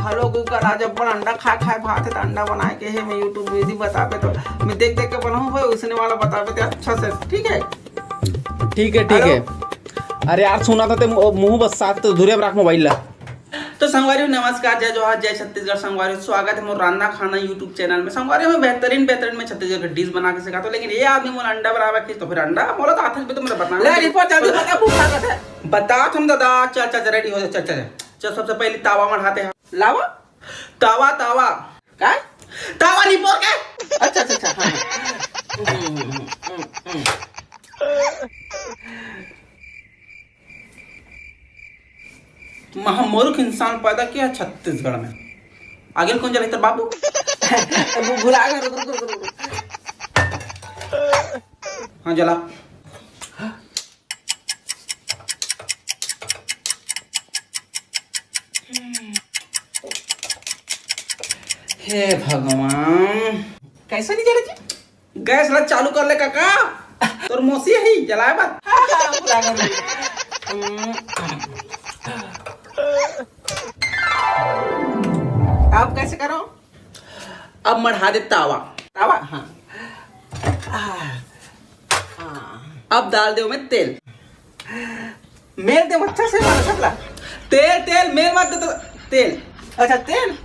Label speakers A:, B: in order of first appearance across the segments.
A: Hello cooker, आज अपन अंडा खा भात है तो अंडा बनाए के है। मैं यूट्यूब विधि बतावे तो मैं देख के बनाऊँ भाई, उसने वाला बतावे थे अच्छा से। ठीक है
B: ठीक है ठीक है। अरे यार सुना था ते मुंह बस साथ तो दूर रख मोबाइल ला।
A: तो संगवारी नमस्कार, जय जोहार, जय छत्तीसगढ़। संगवारी स्वागत है मोर रान्ना खाना यूट्यूब चैनल में। संगवारी में बेहतरीन में छत्तीसगढ़ का डिश बना के सिखाता हूं, लेकिन ये आदमी मोला अंडा बनावा की तो फिर अंडा मोला तो आथे पे तो मुझे बताना ले रिपोर्ट जल्दी बता, भूख लागत है। बता तुम दादा। चल चल रेडी हो जा, चल सबसे पहले तावा मढ़ाते हैं। लावा तावा तावा का तावा नहीं पोर के। अच्छा अच्छा अच्छा महामूर्ख इंसान पैदा किया छत्तीसगढ़ में। आगे कौन चले बाबू भुला गए। रुक रुक रुक। हाँ जला। हे भगवान, कैसे नहीं जले जी? गैस ला चालू कर ले काका, तोर मौसी है जलाए बात। भुला गए। आप कैसे करो? अब मढ़ा दे तावा। तावा हाँ। अब डाल दे में तेल। मेल दे अच्छा से वाला सबला। तेल तेल मेल मत दे तो तेल। अच्छा तेल।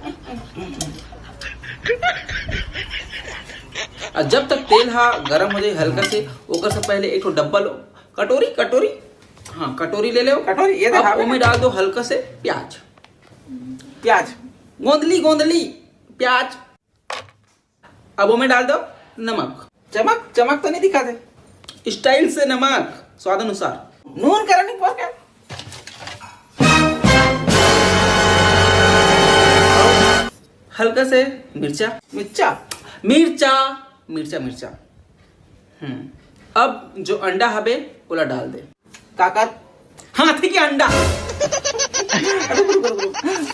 A: जब तक तेल हा गरम हो जाए हल्का से, ओकर से पहले एक डब्बा लो, कटोरी हाँ कटोरी ले लो। कटोरी ये अब में डाल दो हल्का से प्याज गोंदली प्याज। अब में डाल दो नमक। चमक तो नहीं दिखाते, स्टाइल से नमक स्वाद अनुसार। नून करनी पर क्या? हल्का से मिर्चा। अब जो अंडा हबे ओला डाल दे। काकर हाथी के अंडा।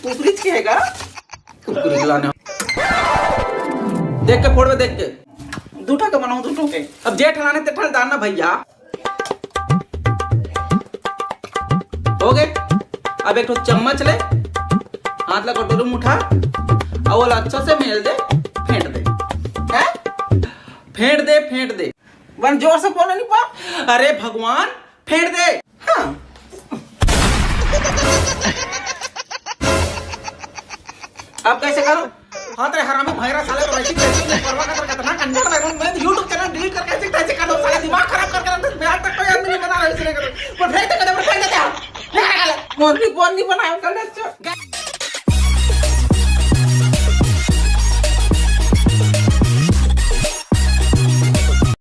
A: कुकरी के हैगा कुकरी खिलाना। देख के फोड़ में देख के दूठा के बनाऊं दूठों के। अब जेठ लाने ते ठल दाना भैया हो गए। अब एक चम्मच ले, हाथ ला कटोरी में उठा और अच्छा से मेल दे, फेंट दे। वन जोर से बोलना नहीं पा। अरे भगवान फेंट दे। हाँ। अब कैसे करो? हाँ तेरे हरामी भैरा साले तो ऐसी परवाह करना कंधा बना। मैं YouTube चैनल डिलीट करके ऐसे कर दो। साले दिमाग खराब कर मैं आज तक कोई आदमी नहीं बना रहा इसलिए करो। पर फेंक दे मोर भी बनाया कर ले।